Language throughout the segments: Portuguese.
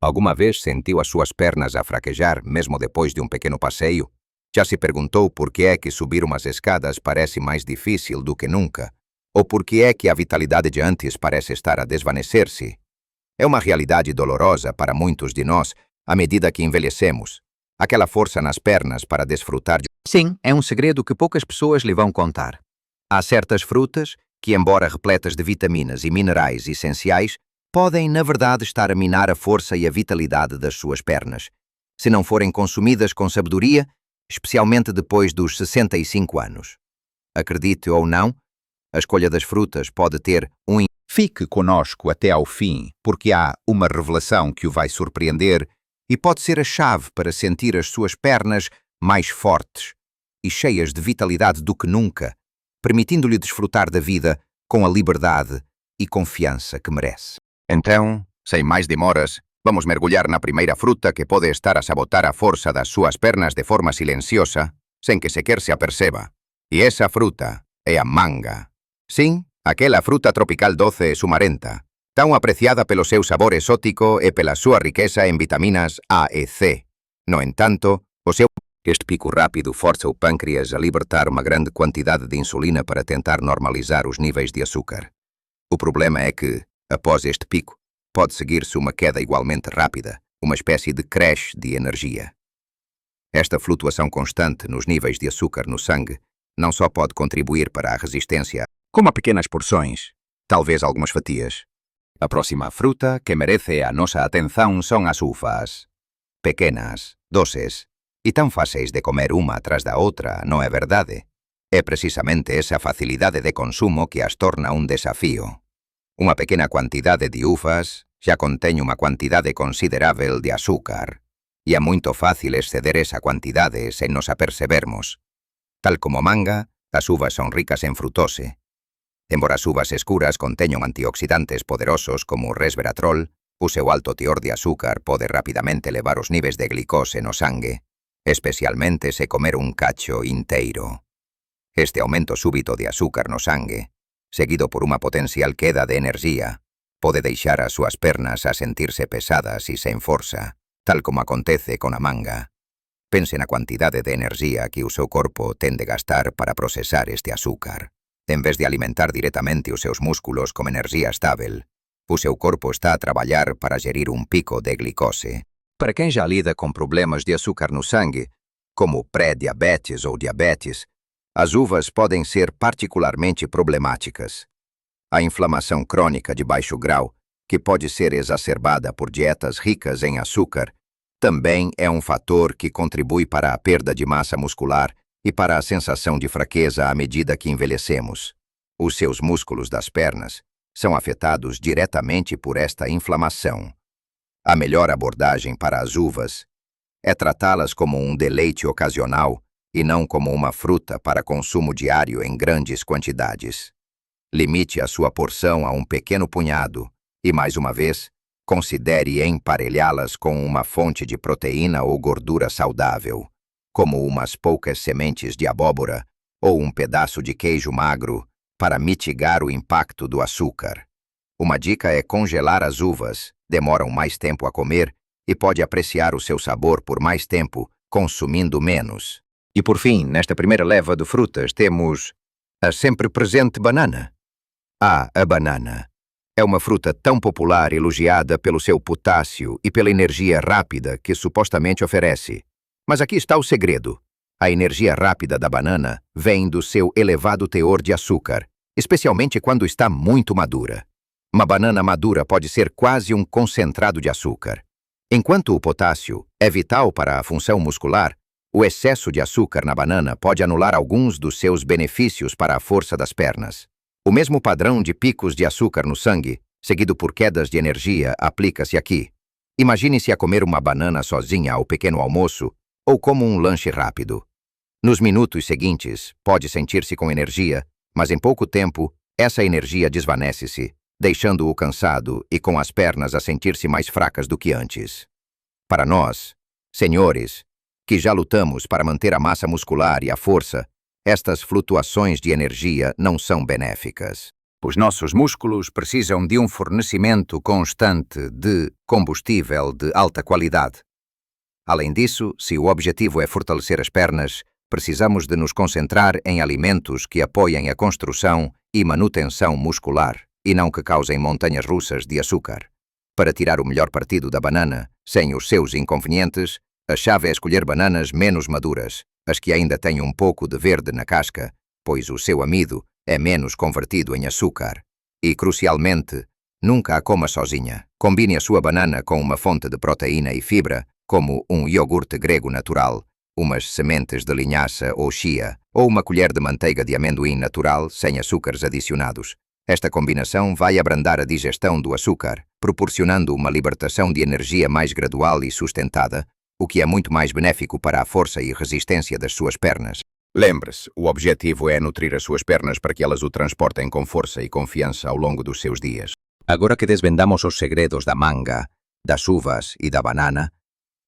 Alguma vez sentiu as suas pernas a fraquejar, mesmo depois de um pequeno passeio? Já se perguntou por que é que subir umas escadas parece mais difícil do que nunca? Ou por que é que a vitalidade de antes parece estar a desvanecer-se? É uma realidade dolorosa para muitos de nós à medida que envelhecemos. Aquela força nas pernas para desfrutar de... Sim, é um segredo que poucas pessoas lhe vão contar. Há certas frutas que, embora repletas de vitaminas e minerais essenciais, podem, na verdade, estar a minar a força e a vitalidade das suas pernas, se não forem consumidas com sabedoria, especialmente depois dos 65 anos. Acredite ou não, a escolha das frutas pode ter um... Fique conosco até ao fim, porque há uma revelação que o vai surpreender e pode ser a chave para sentir as suas pernas mais fortes e cheias de vitalidade do que nunca, permitindo-lhe desfrutar da vida com a liberdade e confiança que merece. Então, sem mais demoras, vamos mergulhar na primeira fruta que pode estar a sabotar a força das suas pernas de forma silenciosa, sem que sequer se aperceba. E essa fruta é a manga. Sim, aquela fruta tropical doce e sumarenta, tão apreciada pelo seu sabor exótico e pela sua riqueza em vitaminas A e C. No entanto, este pico rápido força o pâncreas a libertar uma grande quantidade de insulina para tentar normalizar os níveis de açúcar. O problema é que, após este pico, pode seguir-se uma queda igualmente rápida, uma espécie de crash de energia. Esta flutuação constante nos níveis de açúcar no sangue não só pode contribuir para a resistência, Coma pequenas porções, talvez algumas fatias. A próxima fruta que merece a nossa atenção são as uvas. Pequenas, doces e tão fáceis de comer uma atrás da outra, não é verdade? É precisamente essa facilidade de consumo que as torna um desafio. Uma pequena quantidade de uvas já contém uma quantidade considerável de açúcar, e é muito fácil exceder essa quantidade sem nos apercebermos. Tal como manga, as uvas são ricas em frutose. Embora as uvas escuras conteñan antioxidantes poderosos como o resveratrol, o seu alto teor de açúcar pode rapidamente elevar os níveis de glicose no sangue, especialmente se comer un cacho inteiro. Este aumento súbito de açúcar no sangue, seguido por unha potencial queda de enerxía, pode deixar as súas pernas a sentirse pesadas e sen forza, tal como acontece con a manga. Pense na quantidade de enerxía que o seu corpo ten de gastar para procesar este açúcar. En vez de alimentar directamente os seus músculos con enerxía estável, o seu corpo está a traballar para gerir un pico de glicose. Para quem já lida com problemas de açúcar no sangue, como pré-diabetes ou diabetes, as uvas podem ser particularmente problemáticas. A inflamação crônica de baixo grau, que pode ser exacerbada por dietas ricas em açúcar, também é um fator que contribui para a perda de massa muscular e para a sensação de fraqueza à medida que envelhecemos. Os seus músculos das pernas são afetados diretamente por esta inflamação. A melhor abordagem para as uvas é tratá-las como um deleite ocasional e não como uma fruta para consumo diário em grandes quantidades. Limite a sua porção a um pequeno punhado e, mais uma vez, considere emparelhá-las com uma fonte de proteína ou gordura saudável, como umas poucas sementes de abóbora ou um pedaço de queijo magro, para mitigar o impacto do açúcar. Uma dica é congelar as uvas, demoram mais tempo a comer e pode apreciar o seu sabor por mais tempo, consumindo menos. E por fim, nesta primeira leva de frutas, temos a sempre presente banana. A banana é uma fruta tão popular e elogiada pelo seu potássio e pela energia rápida que supostamente oferece. Mas aqui está o segredo. A energia rápida da banana vem do seu elevado teor de açúcar, especialmente quando está muito madura. Uma banana madura pode ser quase um concentrado de açúcar. Enquanto o potássio é vital para a função muscular, o excesso de açúcar na banana pode anular alguns dos seus benefícios para a força das pernas. O mesmo padrão de picos de açúcar no sangue, seguido por quedas de energia, aplica-se aqui. Imagine-se a comer uma banana sozinha ao pequeno almoço ou como um lanche rápido. Nos minutos seguintes, pode sentir-se com energia, mas em pouco tempo, essa energia desvanece-se, deixando-o cansado e com as pernas a sentir-se mais fracas do que antes. Para nós, senhores, que já lutamos para manter a massa muscular e a força, estas flutuações de energia não são benéficas. Os nossos músculos precisam de um fornecimento constante de combustível de alta qualidade. Além disso, se o objetivo é fortalecer as pernas, precisamos de nos concentrar em alimentos que apoiem a construção e manutenção muscular e não que causem montanhas russas de açúcar. Para tirar o melhor partido da banana, sem os seus inconvenientes, a chave é escolher bananas menos maduras, as que ainda têm um pouco de verde na casca, pois o seu amido é menos convertido em açúcar. E, crucialmente, nunca a coma sozinha. Combine a sua banana com uma fonte de proteína e fibra, como um iogurte grego natural, umas sementes de linhaça ou chia, ou uma colher de manteiga de amendoim natural sem açúcares adicionados. Esta combinação vai abrandar a digestão do açúcar, proporcionando uma libertação de energia mais gradual e sustentada, o que é muito mais benéfico para a força e resistência das suas pernas. Lembre-se, o objetivo é nutrir as suas pernas para que elas o transportem com força e confiança ao longo dos seus dias. Agora que desvendamos os segredos da manga, das uvas e da banana,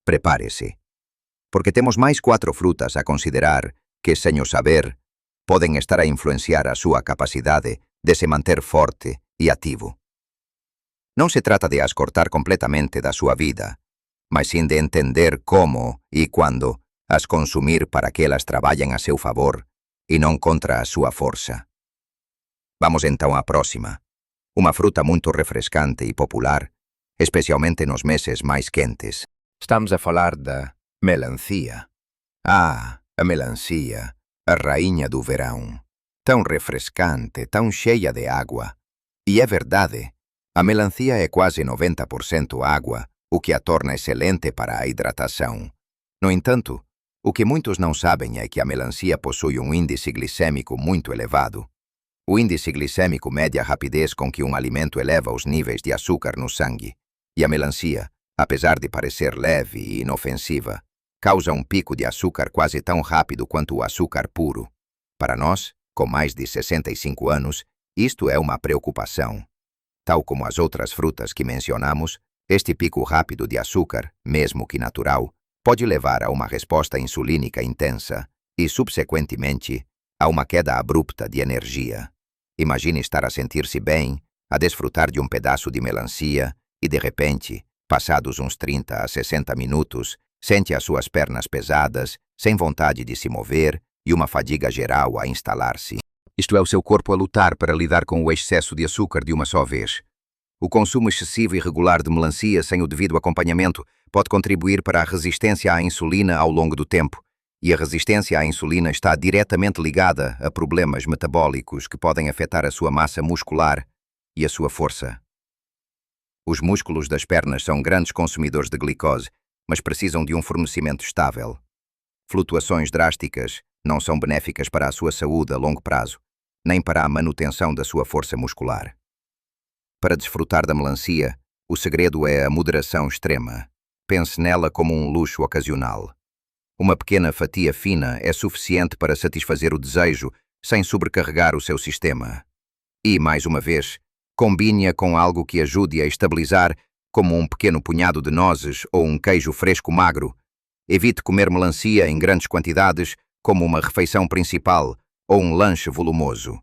prepare-se, porque temos mais 4 frutas a considerar que, sem o saber, podem estar a influenciar a sua capacidade de se manter forte e ativo. Não se trata de as cortar completamente da sua vida, mas sim de entender como e quando as consumir para que elas trabalhem a seu favor e não contra a sua força. Vamos então à próxima. Uma fruta muito refrescante e popular, especialmente nos meses mais quentes. Estamos a falar da melancia. Ah, a melancia, a rainha do verão. Tão refrescante, tão cheia de água. E é verdade, a melancia é quase 90% água, o que a torna excelente para a hidratação. No entanto, o que muitos não sabem é que a melancia possui um índice glicêmico muito elevado. O índice glicêmico mede a rapidez com que um alimento eleva os níveis de açúcar no sangue. E a melancia, apesar de parecer leve e inofensiva, causa um pico de açúcar quase tão rápido quanto o açúcar puro. Para nós, com mais de 65 anos, isto é uma preocupação. Tal como as outras frutas que mencionamos, este pico rápido de açúcar, mesmo que natural, pode levar a uma resposta insulínica intensa e, subsequentemente, a uma queda abrupta de energia. Imagine estar a sentir-se bem, a desfrutar de um pedaço de melancia e, de repente, passados uns 30 a 60 minutos, sente as suas pernas pesadas, sem vontade de se mover e uma fadiga geral a instalar-se. Isto é o seu corpo a lutar para lidar com o excesso de açúcar de uma só vez. O consumo excessivo e irregular de melancia sem o devido acompanhamento pode contribuir para a resistência à insulina ao longo do tempo, e a resistência à insulina está diretamente ligada a problemas metabólicos que podem afetar a sua massa muscular e a sua força. Os músculos das pernas são grandes consumidores de glicose, mas precisam de um fornecimento estável. Flutuações drásticas não são benéficas para a sua saúde a longo prazo, nem para a manutenção da sua força muscular. Para desfrutar da melancia, o segredo é a moderação extrema. Pense nela como um luxo ocasional. Uma pequena fatia fina é suficiente para satisfazer o desejo sem sobrecarregar o seu sistema. E, mais uma vez, combine-a com algo que ajude a estabilizar, como um pequeno punhado de nozes ou um queijo fresco magro. Evite comer melancia em grandes quantidades, como uma refeição principal ou um lanche volumoso.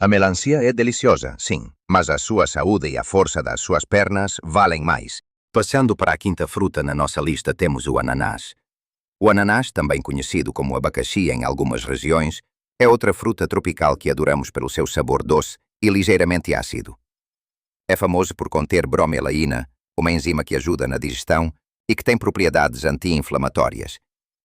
A melancia é deliciosa, sim, mas a sua saúde e a força das suas pernas valem mais. Passando para a quinta fruta na nossa lista temos o ananás. O ananás, também conhecido como abacaxi em algumas regiões, é outra fruta tropical que adoramos pelo seu sabor doce e ligeiramente ácido. É famoso por conter bromelaína, uma enzima que ajuda na digestão e que tem propriedades anti-inflamatórias.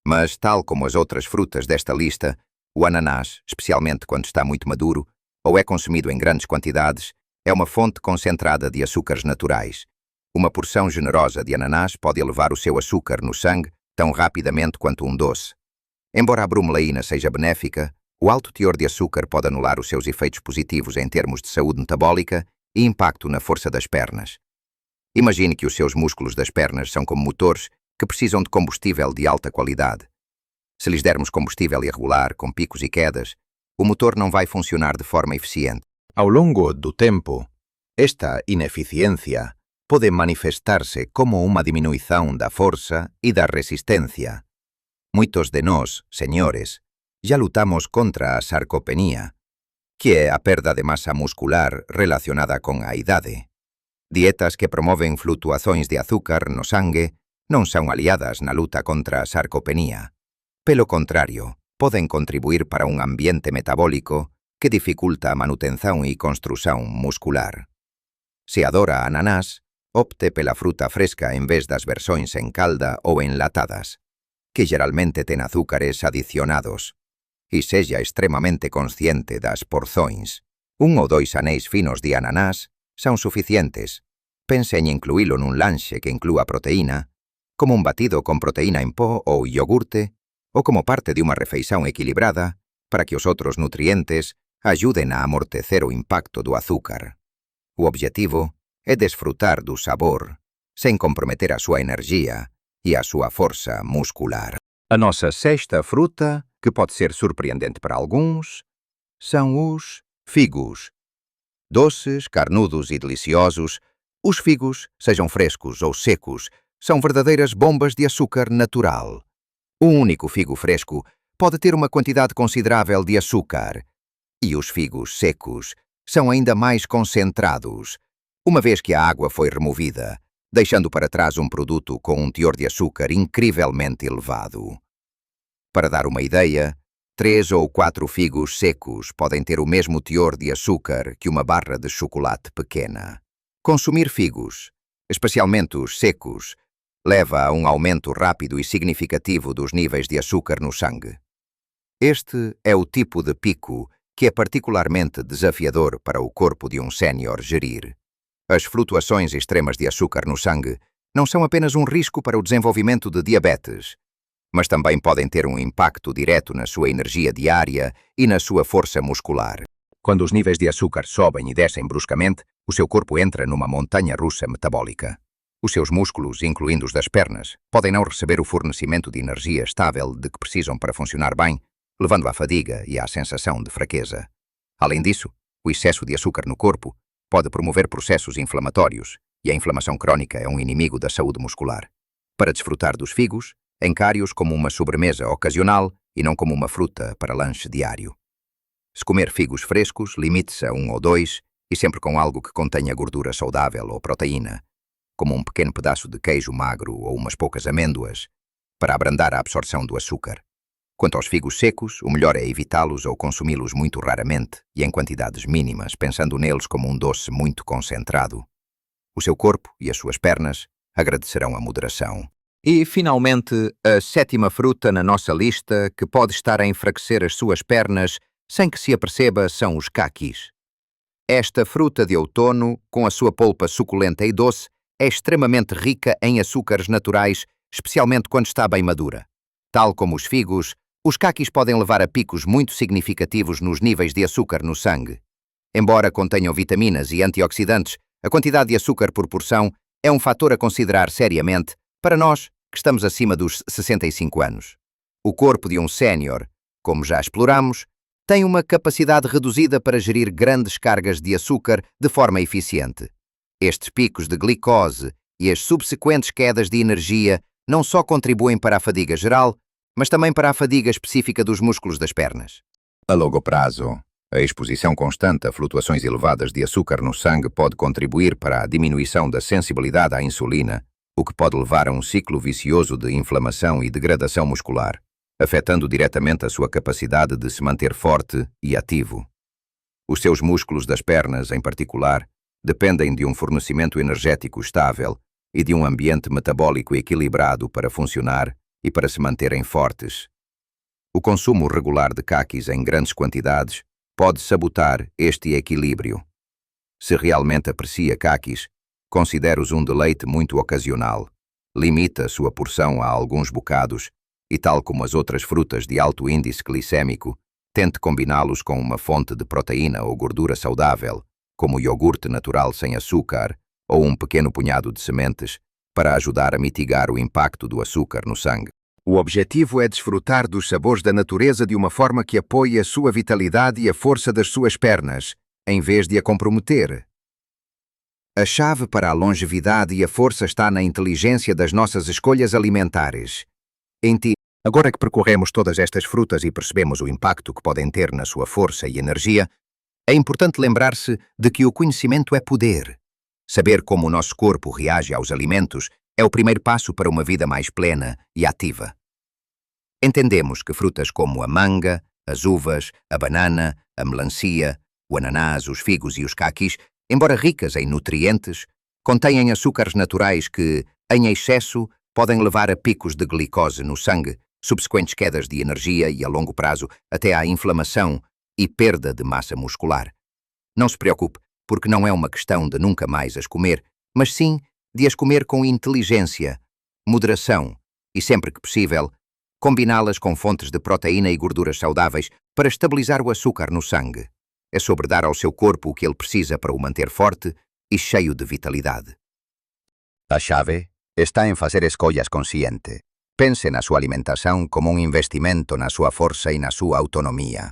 Mas, tal como as outras frutas desta lista, o ananás, especialmente quando está muito maduro, ou é consumido em grandes quantidades, é uma fonte concentrada de açúcares naturais. Uma porção generosa de ananás pode elevar o seu açúcar no sangue tão rapidamente quanto um doce. Embora a bromelaína seja benéfica, o alto teor de açúcar pode anular os seus efeitos positivos em termos de saúde metabólica e impacto na força das pernas. Imagine que os seus músculos das pernas são como motores que precisam de combustível de alta qualidade. Se lhes dermos combustível irregular, com picos e quedas, o motor não vai funcionar de forma eficiente. Ao longo do tempo, esta ineficiência pode manifestar-se como uma diminuição da força e da resistência. Muitos de nós, senhores, já lutamos contra a sarcopenia, que é a perda de masa muscular relacionada con a idade. Dietas que promoven flutuações de azúcar no sangue non son aliadas na luta contra a sarcopenia. Pelo contrario, poden contribuir para un ambiente metabólico que dificulta a manutención e construción muscular. Se adora ananás, opte pela fruta fresca en vez das versións en calda ou enlatadas, que geralmente ten azúcares adicionados, e sexa extremamente consciente das porções. 1 ou 2 anéis finos de ananás son suficientes. Pense en incluílo nun lanche que inclúa proteína, como un batido con proteína en pó ou iogurte, ou como parte de unha refeição equilibrada para que os outros nutrientes ayuden a amortecer o impacto do azúcar. O objetivo é desfrutar do sabor, sen comprometer a súa enerxía e a súa força muscular. A nossa sexta fruta, que pode ser surpreendente para alguns, são os figos. Doces, carnudos e deliciosos, os figos, sejam frescos ou secos, são verdadeiras bombas de açúcar natural. Um único figo fresco pode ter uma quantidade considerável de açúcar, e os figos secos são ainda mais concentrados, uma vez que a água foi removida, deixando para trás um produto com um teor de açúcar incrivelmente elevado. Para dar uma ideia, 3 ou 4 figos secos podem ter o mesmo teor de açúcar que uma barra de chocolate pequena. Consumir figos, especialmente os secos, leva a um aumento rápido e significativo dos níveis de açúcar no sangue. Este é o tipo de pico que é particularmente desafiador para o corpo de um sénior gerir. As flutuações extremas de açúcar no sangue não são apenas um risco para o desenvolvimento de diabetes, mas também podem ter um impacto direto na sua energia diária e na sua força muscular. Quando os níveis de açúcar sobem e descem bruscamente, o seu corpo entra numa montanha-russa metabólica. Os seus músculos, incluindo os das pernas, podem não receber o fornecimento de energia estável de que precisam para funcionar bem, levando à fadiga e à sensação de fraqueza. Além disso, o excesso de açúcar no corpo pode promover processos inflamatórios, e a inflamação crônica é um inimigo da saúde muscular. Para desfrutar dos figos, encare-os como uma sobremesa ocasional e não como uma fruta para lanche diário. Se comer figos frescos, limite-se a 1 ou 2 e sempre com algo que contenha gordura saudável ou proteína, como um pequeno pedaço de queijo magro ou umas poucas amêndoas, para abrandar a absorção do açúcar. Quanto aos figos secos, o melhor é evitá-los ou consumi-los muito raramente e em quantidades mínimas, pensando neles como um doce muito concentrado. O seu corpo e as suas pernas agradecerão a moderação. E, finalmente, a sétima fruta na nossa lista que pode estar a enfraquecer as suas pernas sem que se aperceba são os caquis. Esta fruta de outono, com a sua polpa suculenta e doce, é extremamente rica em açúcares naturais, especialmente quando está bem madura. Tal como os figos, os caquis podem levar a picos muito significativos nos níveis de açúcar no sangue. Embora contenham vitaminas e antioxidantes, a quantidade de açúcar por porção é um fator a considerar seriamente para nós que estamos acima dos 65 anos. O corpo de um sénior, como já exploramos, tem uma capacidade reduzida para gerir grandes cargas de açúcar de forma eficiente. Estes picos de glicose e as subsequentes quedas de energia não só contribuem para a fadiga geral, mas também para a fadiga específica dos músculos das pernas. A longo prazo, a exposição constante a flutuações elevadas de açúcar no sangue pode contribuir para a diminuição da sensibilidade à insulina, o que pode levar a um ciclo vicioso de inflamação e degradação muscular, afetando diretamente a sua capacidade de se manter forte e ativo. Os seus músculos das pernas, em particular, dependem de um fornecimento energético estável e de um ambiente metabólico equilibrado para funcionar e para se manterem fortes. O consumo regular de caquis em grandes quantidades pode sabotar este equilíbrio. Se realmente aprecia caquis, considere-os um deleite muito ocasional. Limita a sua porção a alguns bocados e, tal como as outras frutas de alto índice glicêmico, tente combiná-los com uma fonte de proteína ou gordura saudável, como iogurte natural sem açúcar ou um pequeno punhado de sementes, para ajudar a mitigar o impacto do açúcar no sangue. O objetivo é desfrutar dos sabores da natureza de uma forma que apoie a sua vitalidade e a força das suas pernas, em vez de a comprometer. A chave para a longevidade e a força está na inteligência das nossas escolhas alimentares. Agora que percorremos todas estas frutas e percebemos o impacto que podem ter na sua força e energia, É importante lembrar-se de que o conhecimento é poder. Saber como o nosso corpo reage aos alimentos é o primeiro passo para uma vida mais plena e ativa. Entendemos que frutas como a manga, as uvas, a banana, a melancia, o ananás, os figos e os caquis, embora ricas em nutrientes, contêm açúcares naturais que, em excesso, podem levar a picos de glicose no sangue, subsequentes quedas de energia e, a longo prazo, até à inflamação e perda de massa muscular. Não se preocupe, porque não é uma questão de nunca mais as comer, mas sim de as comer com inteligência, moderação e, sempre que possível, combiná-las com fontes de proteína e gorduras saudáveis para estabilizar o açúcar no sangue. É sobre dar ao seu corpo o que ele precisa para o manter forte e cheio de vitalidade. A chave está em fazer escolhas consciente. Pense na sua alimentação como investimento na sua força e na sua autonomia.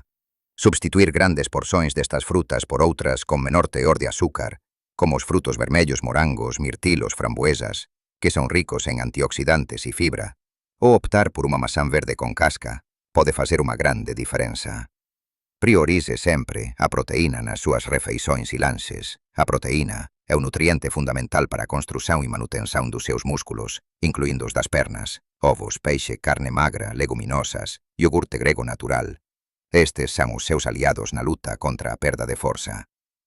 Substituir grandes porções destas frutas por outras com menor teor de açúcar, como os frutos vermelhos, morangos, mirtilos, framboesas, que são ricos em antioxidantes e fibra, ou optar por uma maçã verde com casca, pode fazer uma grande diferença. Priorize sempre a proteína nas suas refeições e lanches. A proteína é o nutriente fundamental para a construção e manutenção dos seus músculos, incluindo os das pernas, ovos, peixe, carne magra, leguminosas, iogurte grego natural. Estes são os seus aliados na luta contra a perda de força.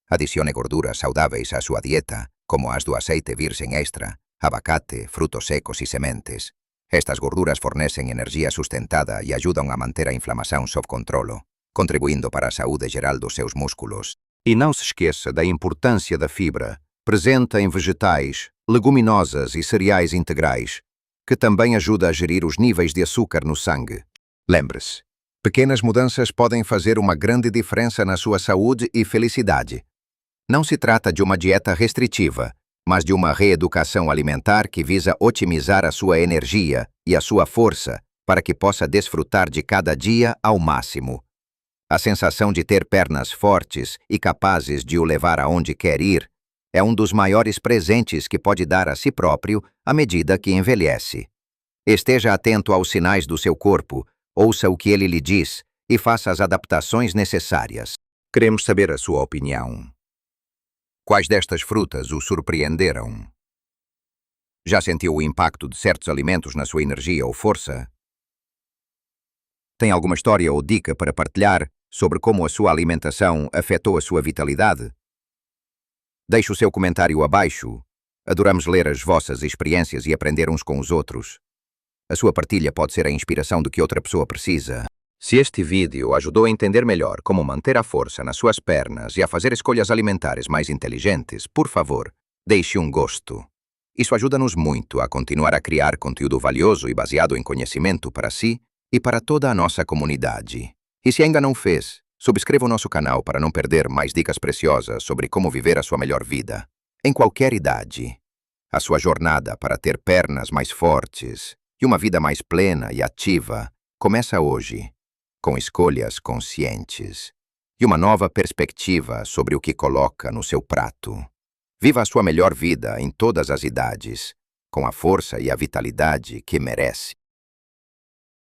Adicione gorduras saudáveis à sua dieta, como as do azeite virgem extra, abacate, frutos secos e sementes. Estas gorduras fornecem energia sustentada e ajudam a manter a inflamação sob controlo, contribuindo para a saúde geral dos seus músculos. E não se esqueça da importância da fibra, presente em vegetais, leguminosas e cereais integrais, que também ajuda a gerir os níveis de açúcar no sangue. Lembre-se, pequenas mudanças podem fazer uma grande diferença na sua saúde e felicidade. Não se trata de uma dieta restritiva, mas de uma reeducação alimentar que visa otimizar a sua energia e a sua força para que possa desfrutar de cada dia ao máximo. A sensação de ter pernas fortes e capazes de o levar aonde quer ir é um dos maiores presentes que pode dar a si próprio à medida que envelhece. Esteja atento aos sinais do seu corpo, ouça o que ele lhe diz e faça as adaptações necessárias. Queremos saber a sua opinião. Quais destas frutas o surpreenderam? Já sentiu o impacto de certos alimentos na sua energia ou força? Tem alguma história ou dica para partilhar sobre como a sua alimentação afetou a sua vitalidade? Deixe o seu comentário abaixo. Adoramos ler as vossas experiências e aprender uns com os outros. A sua partilha pode ser a inspiração do que outra pessoa precisa. Se este vídeo ajudou a entender melhor como manter a força nas suas pernas e a fazer escolhas alimentares mais inteligentes, por favor, deixe um gosto. Isso ajuda-nos muito a continuar a criar conteúdo valioso e baseado em conhecimento para si e para toda a nossa comunidade. E se ainda não fez, subscreva o nosso canal para não perder mais dicas preciosas sobre como viver a sua melhor vida, em qualquer idade. A sua jornada para ter pernas mais fortes e uma vida mais plena e ativa começa hoje, com escolhas conscientes e uma nova perspectiva sobre o que coloca no seu prato. Viva a sua melhor vida em todas as idades, com a força e a vitalidade que merece.